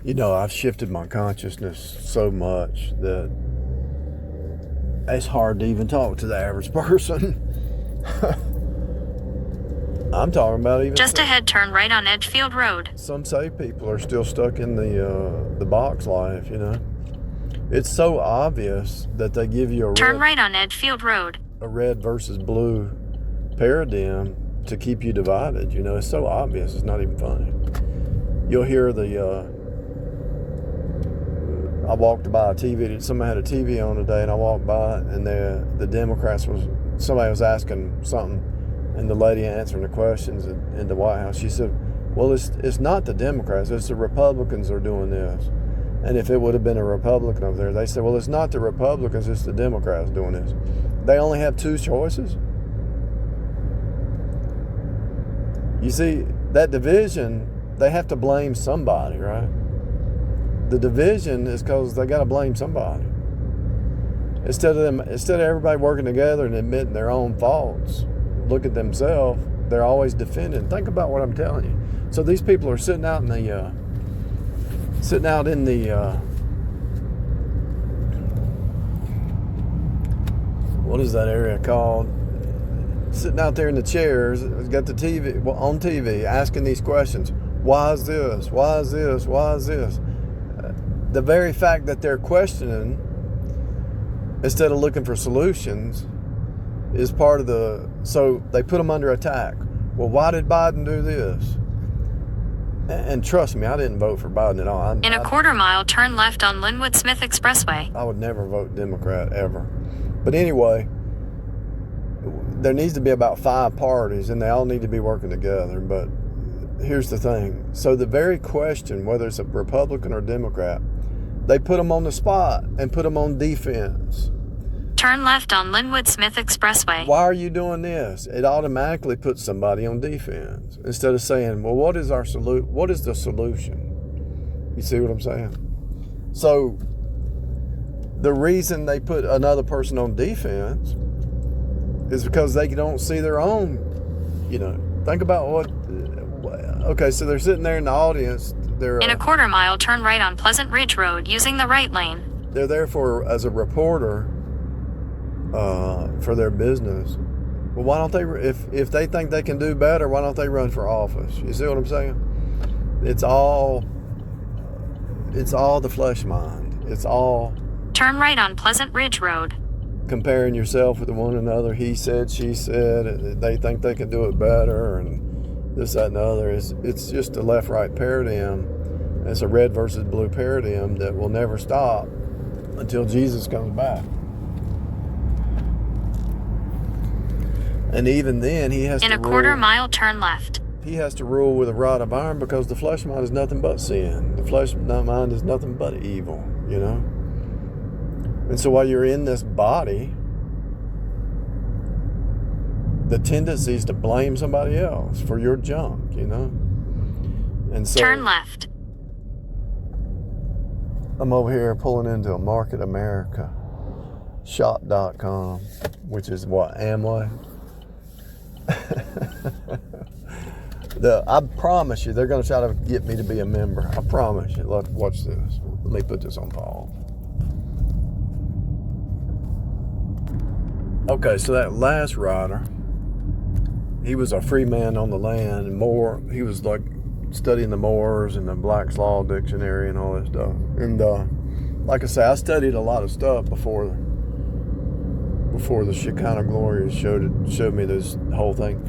You know, I've shifted my consciousness so much that it's hard to even talk to the average person. I'm talking about even just ahead, turn right on Edgefield Road. Some saved people are still stuck in the box life, you know. It's so obvious that they give you turn right on Edgefield Road. A red versus blue paradigm to keep you divided. You know, it's so obvious. It's not even funny. You'll hear I walked by a TV. Somebody had a TV on today, and I walked by, and the Democrats somebody was asking something, and the lady answering the questions in the White House. She said, "Well, it's not the Democrats. It's the Republicans are doing this." And if it would have been a Republican over there, they said, "Well, it's not the Republicans. It's the Democrats doing this." They only have two choices. You see, that division, they have to blame somebody, right? The division is because they got to blame somebody. Instead of everybody working together and admitting their own faults, look at themselves, they're always defending. Think about what I'm telling you. So these people are sitting out in the what is that area called? Sitting out there in the chairs, got the TV on TV, asking these questions. Why is this? Why is this? Why is this? The very fact that they're questioning instead of looking for solutions is part of so they put them under attack. Well, why did Biden do this? And trust me, I didn't vote for Biden at all. In a quarter mile, turn left on Linwood Smith Expressway. I would never vote Democrat ever. But anyway, there needs to be about 5 parties, and they all need to be working together. But here's the thing. So the very question, whether it's a Republican or Democrat, they put them on the spot and put them on defense. Turn left on Linwood Smith Expressway. Why are you doing this? It automatically puts somebody on defense instead of saying, well, what is the solution? You see what I'm saying? So the reason they put another person on defense is because they don't see their own, think about okay, so they're sitting there in the audience. In a quarter mile, turn right on Pleasant Ridge Road using the right lane. They're there as a reporter for their business. Well, why don't they, if they think they can do better, why don't they run for office? You see what I'm saying? It's all the flesh mind. It's all... Turn right on Pleasant Ridge Road. Comparing yourself with one another. He said, she said, they think they can do it better, and this, that, and the other. It's just a left-right paradigm. It's a red versus blue paradigm that will never stop until Jesus comes back. And even then, he has to rule. In a quarter mile, turn left. He has to rule with a rod of iron because the flesh mind is nothing but sin. The flesh mind is nothing but evil, And so while you're in this body, the tendency is to blame somebody else for your junk, And so turn left. I'm over here pulling into a Market America shop.com, which is what, Amway? I promise you, they're going to try to get me to be a member. I promise you. Watch this. Let me put this on pause. Okay, so that last rider, he was a free man on the land, and he was like studying the Moors and the Black's Law Dictionary and all that stuff. And like I say, I studied a lot of stuff before the Shekinah glory showed me this whole thing.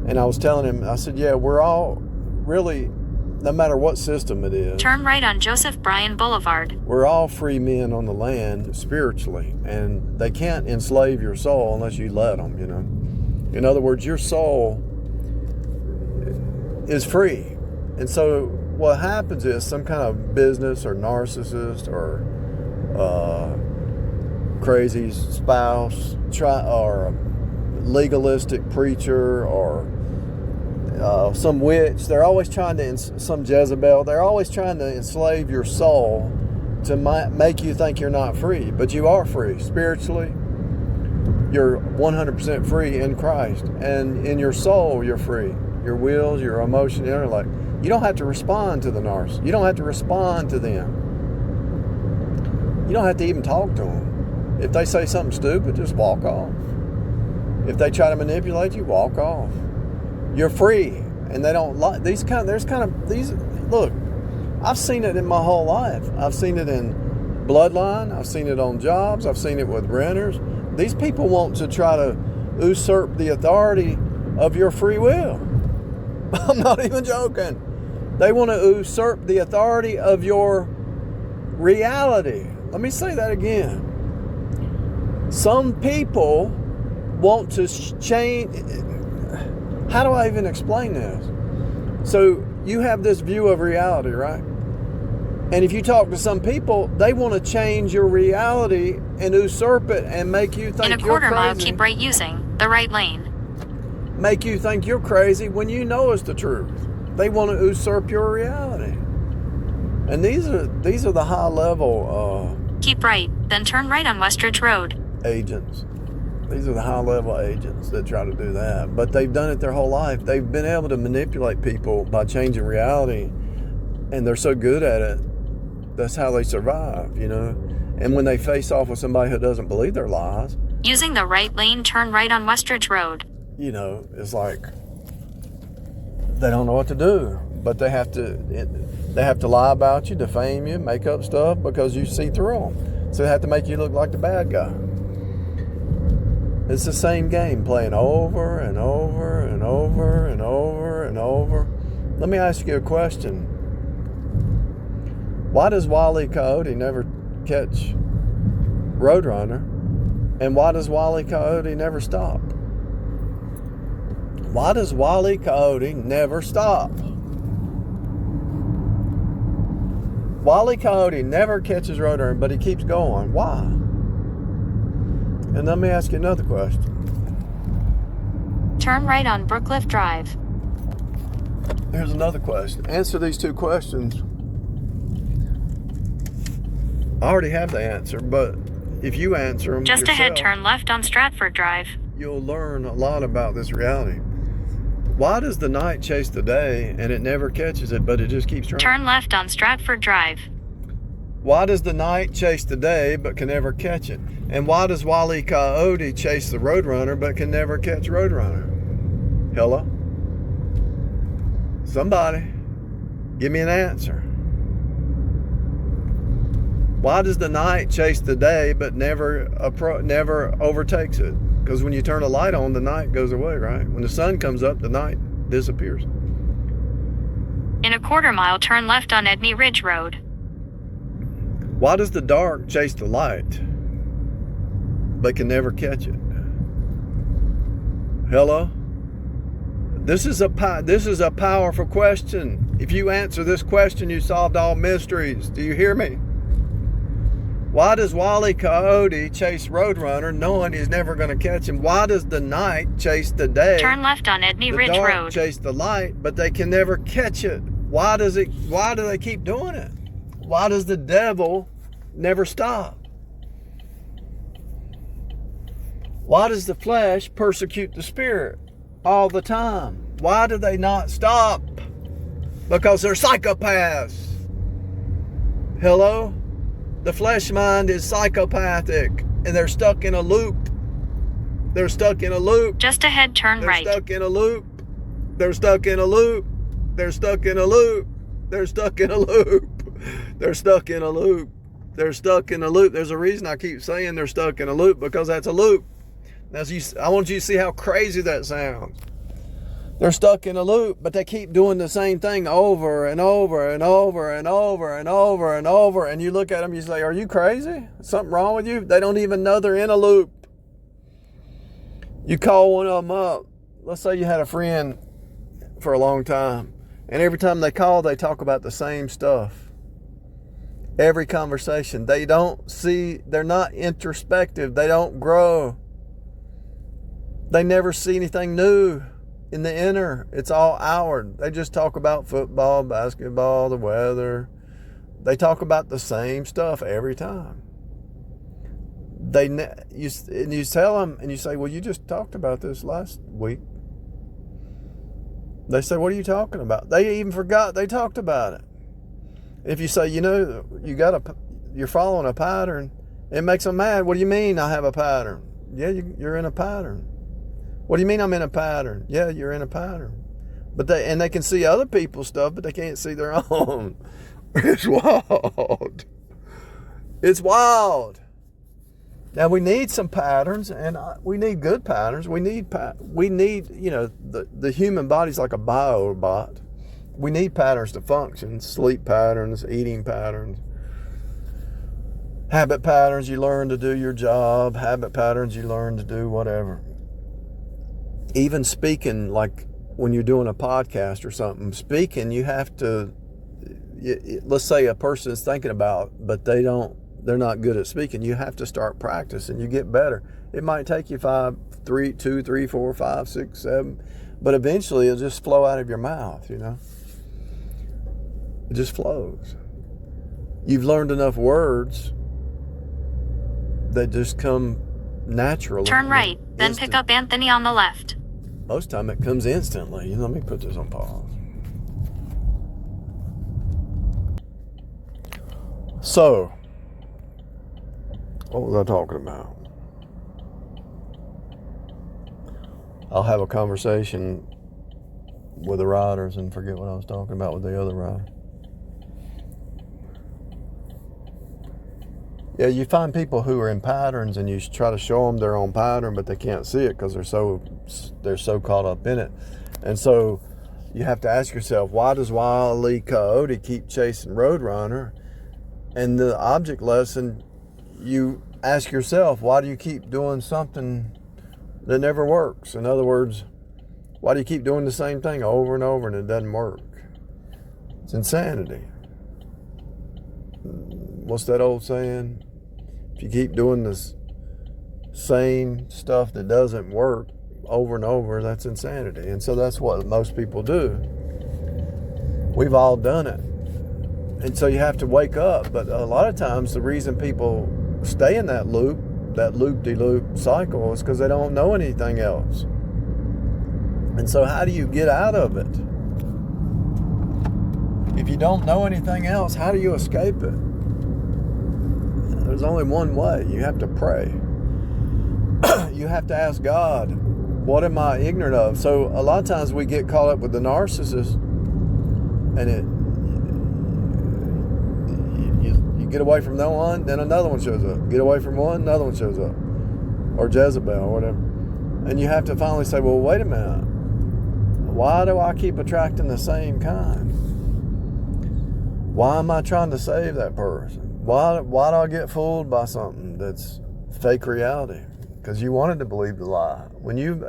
And I was telling him, I said, yeah, we're all really, no matter what system it is. Turn right on Joseph Bryan Boulevard. We're all free men on the land spiritually, and they can't enslave your soul unless you let them, In other words, your soul is free. And so what happens is some kind of business or narcissist or crazy spouse or a legalistic preacher or some witch, they're always trying to, some Jezebel, they're always trying to enslave your soul to make you think you're not free. But you are free spiritually. You're 100% free in Christ. And in your soul, you're free. Your wills, your emotion, like You don't have to respond to the narcissist. You don't have to respond to them. You don't have to even talk to them. If they say something stupid, just walk off. If they try to manipulate you, walk off. You're free. And they don't like these. Look, I've seen it in my whole life. I've seen it in bloodline. I've seen it on jobs. I've seen it with renters. These people want to try to usurp the authority of your free will. I'm not even joking. They want to usurp the authority of your reality. Let me say that again. Some people want to change. How do I even explain this? So you have this view of reality, right? And if you talk to some people, they want to change your reality and usurp it and make you think In a you're quarter mile, crazy. keep right using the right lane. Make you think you're crazy when you know it's the truth. They want to usurp your reality. And these are the high level Keep right, then turn right on Westridge Road. agents. These are the high level agents that try to do that. But they've done it their whole life. They've been able to manipulate people by changing reality. And they're so good at it. That's how they survive, you know. And when they face off with somebody who doesn't believe their lies, Using the right lane, turn right on Westridge Road. you know, it's like they don't know what to do. But they have to lie about you, defame you, make up stuff because you see through them. So they have to make you look like the bad guy. It's the same game playing over and over and over and over and over. Let me ask you a question. Why does Wile E. Coyote never catch Roadrunner? And why does Wile E. Coyote never stop? Why does Wile E. Coyote never stop? Wile E. Coyote never catches Roadrunner, but he keeps going. Why? And let me ask you another question. Turn right on Brookcliff Drive. Here's another question. Answer these two questions. I already have the answer, but if you answer them Just yourself, ahead, turn left on Stratford Drive. you'll learn a lot about this reality. Why does the night chase the day and it never catches it, but it just keeps trying? Turn left on Stratford Drive. Why does the night chase the day but can never catch it? And why does Wile E. Coyote chase the Roadrunner but can never catch Roadrunner? Hello? Somebody, give me an answer. Why does the night chase the day but never overtakes it? Because when you turn a light on, the night goes away, right? When the sun comes up, the night disappears. In a quarter mile, turn left on Edney Ridge Road. Why does the dark chase the light but can never catch it? Hello? This is a powerful question. If you answer this question, you solved all mysteries. Do you hear me? Why does Wile E. Coyote chase Roadrunner knowing he's never going to catch him? Why does the night chase the day? Turn left on Edney The Ridge dark Road. chase the light, but they can never catch it. Why do they keep doing it? Why does the devil never stop? Why does the flesh persecute the spirit all the time? Why do they not stop? Because they're psychopaths. Hello? The flesh mind is psychopathic and they're stuck in a loop. They're stuck in a loop. Just ahead, turn They're right. stuck in a loop. They're stuck in a loop. They're stuck in a loop. They're stuck in a loop. They're stuck in a loop. They're stuck in a loop. There's a reason I keep saying they're stuck in a loop, because that's a loop. Now, I want you to see how crazy that sounds. They're stuck in a loop, but they keep doing the same thing over and over and over and over and over and over. And you look at them, you say, are you crazy? Something wrong with you? They don't even know they're in a loop. You call one of them up. Let's say you had a friend for a long time, and every time they call, they talk about the same stuff. Every conversation. They're not introspective. They don't grow. They never see anything new in the inner. It's all outward. They just talk about football, basketball, the weather. They talk about the same stuff every time. You tell them and you say, well, you just talked about this last week. They say, what are you talking about? They even forgot they talked about it. If you say, you're following a pattern, it makes them mad. What do you mean I have a pattern? Yeah, you're in a pattern. What do you mean I'm in a pattern? Yeah, you're in a pattern. But they can see other people's stuff, but they can't see their own. It's wild. It's wild. Now we need some patterns, and we need good patterns. We need the human body's like a biobot. We need patterns to function. Sleep patterns, eating patterns, habit patterns you learn to do your job, habit patterns you learn to do whatever. Even speaking, like when you're doing a podcast or something, speaking, you have to, let's say a person is thinking about, but they're not good at speaking. You have to start practicing. You get better. It might take you 2, 3, 4, 5, 6, 7, but eventually it'll just flow out of your mouth, It just flows. You've learned enough words that just come naturally. Turn right, then pick up Anthony on the left. Most time it comes instantly. Let me put this on pause. So, what was I talking about? I'll have a conversation with the riders and forget what I was talking about with the other rider. Yeah, you find people who are in patterns and you try to show them their own pattern, but they can't see it because they're so caught up in it. And so you have to ask yourself, why does Wile E. Coyote keep chasing Roadrunner? And the object lesson, you ask yourself, why do you keep doing something that never works? In other words, why do you keep doing the same thing over and over and it doesn't work? It's insanity. What's that old saying? If you keep doing this same stuff that doesn't work over and over, that's insanity. And so that's what most people do. We've all done it. And so you have to wake up. But a lot of times the reason people stay in that loop-de-loop cycle is because they don't know anything else. And so how do you get out of it? If you don't know anything else, how do you escape it? There's only one way. You have to pray. You have to ask God, what am I ignorant of? So a lot of times we get caught up with the narcissist, and you get away from one, then another one shows up. Get away from one, another one shows up. Or Jezebel, or whatever. And you have to finally say, well, wait a minute. Why do I keep attracting the same kind? Why am I trying to save that person? Why do I get fooled by something that's fake reality? Because you wanted to believe the lie. When you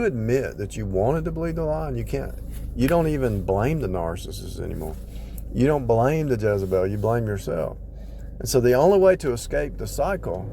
admit that you wanted to believe the lie, and you don't even blame the narcissist anymore. You don't blame the Jezebel, you blame yourself. And so the only way to escape the cycle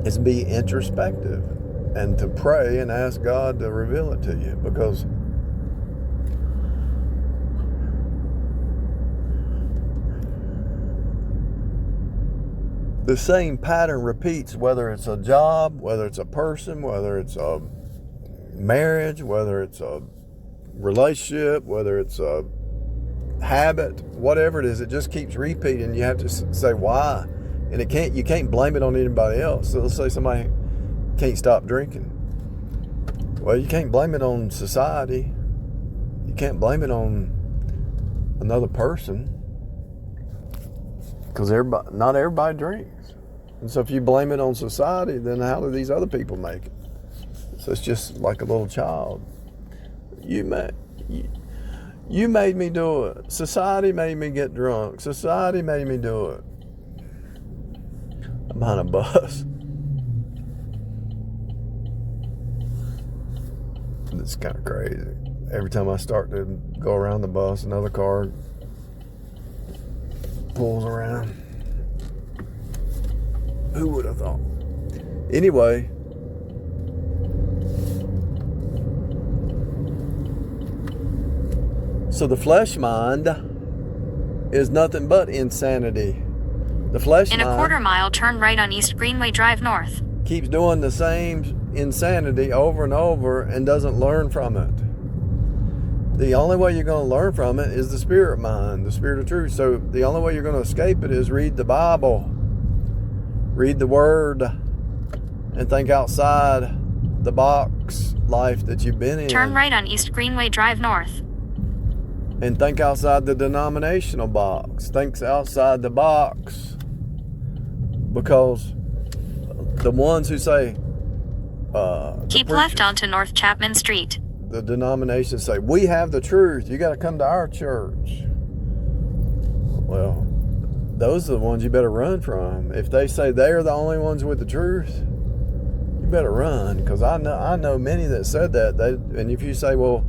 is to be introspective and to pray and ask God to reveal it to you, because the same pattern repeats, whether it's a job, whether it's a person, whether it's a marriage, whether it's a relationship, whether it's a habit, whatever it is, it just keeps repeating. You have to say why. And you can't blame it on anybody else. So let's say somebody can't stop drinking. Well, you can't blame it on society. You can't blame it on another person, because not everybody drinks. And so if you blame it on society, then how do these other people make it? So it's just like a little child. You made me do it. Society made me get drunk. Society made me do it. I'm behind a bus. It's kind of crazy. Every time I start to go around the bus, another car pulls around. Who would have thought? Anyway, so the flesh mind is nothing but insanity. The flesh In mind, a quarter mile, turn right on East Greenway Drive North. keeps doing the same insanity over and over and doesn't learn from it. The only way you're going to learn from it is the spirit mind, the spirit of truth. So the only way you're going to escape it is read the Bible, read the Word, and think outside the box life that you've been in. Turn right on East Greenway Drive North. And think outside the denominational box. Think outside the box. Because the ones who say... Keep left onto North Chapman Street. The denominations say, we have the truth. You got to come to our church. Well, those are the ones you better run from. If they say they're the only ones with the truth, you better run. Because I know many that said that. And if you say, well,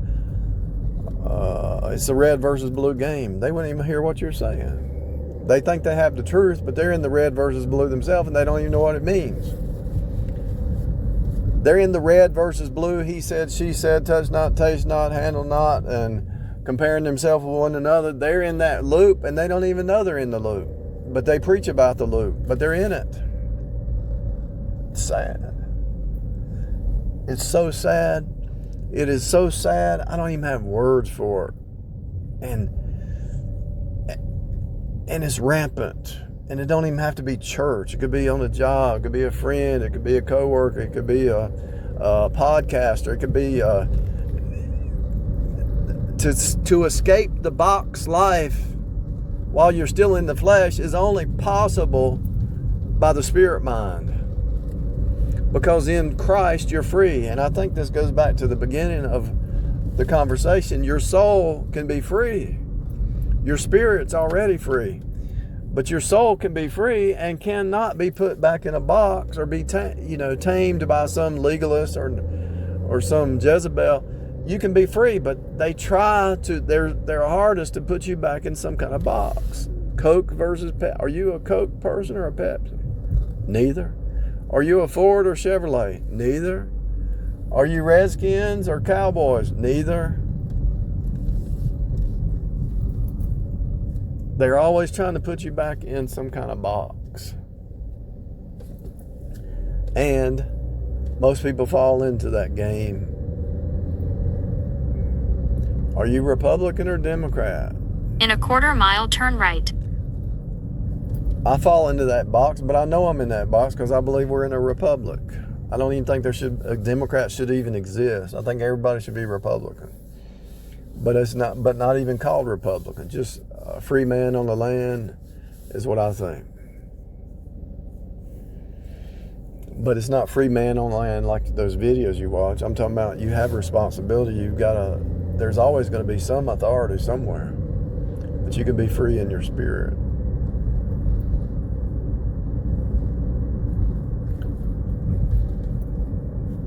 it's a red versus blue game, they wouldn't even hear what you're saying. They think they have the truth, but they're in the red versus blue themselves, and they don't even know what it means. They're in the red versus blue, he said, she said, touch not, taste not, handle not, and comparing themselves with one another. They're in that loop, and they don't even know they're in the loop. But they preach about the loop, but they're in it. It's sad. It's so sad. It is so sad. I don't even have words for it. And it's rampant. And it don't even have to be church. It could be on a job. It could be a friend. It could be a coworker. It could be a podcaster. It could be to escape the box life while you're still in the flesh is only possible by the spirit mind. Because in Christ you're free. And I think this goes back to the beginning of the conversation. Your soul can be free. Your spirit's already free. But your soul can be free and cannot be put back in a box or be tamed by some legalist or some Jezebel. You can be free, but they try to their hardest to put you back in some kind of box. Coke versus Pepsi. Are you a Coke person or a Pepsi? Neither. Are you a Ford or Chevrolet? Neither. Are you Redskins or Cowboys? Neither. They're always trying to put you back in some kind of box. And most people fall into that game. Are you Republican or Democrat? In a quarter-mile, turn right. I fall into that box, but I know I'm in that box because I believe we're in a republic. I don't even think a Democrat should even exist. I think everybody should be Republican. But it's not even called Republican. Just a free man on the land is what I think. But it's not free man on the land like those videos you watch. I'm talking about you have responsibility. There's always going to be some authority somewhere. But you can be free in your spirit.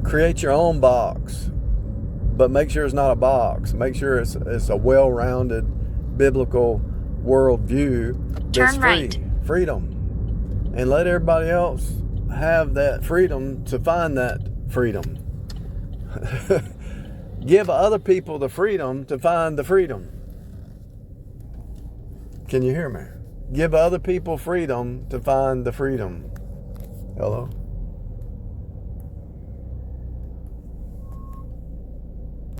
Create your own box. But make sure it's not a box. Make sure it's a well-rounded biblical worldview that's Turn free. right. Freedom. And let everybody else have that freedom to find that freedom. Give other people the freedom to find the freedom. Can you hear me? Give other people freedom to find the freedom. Hello?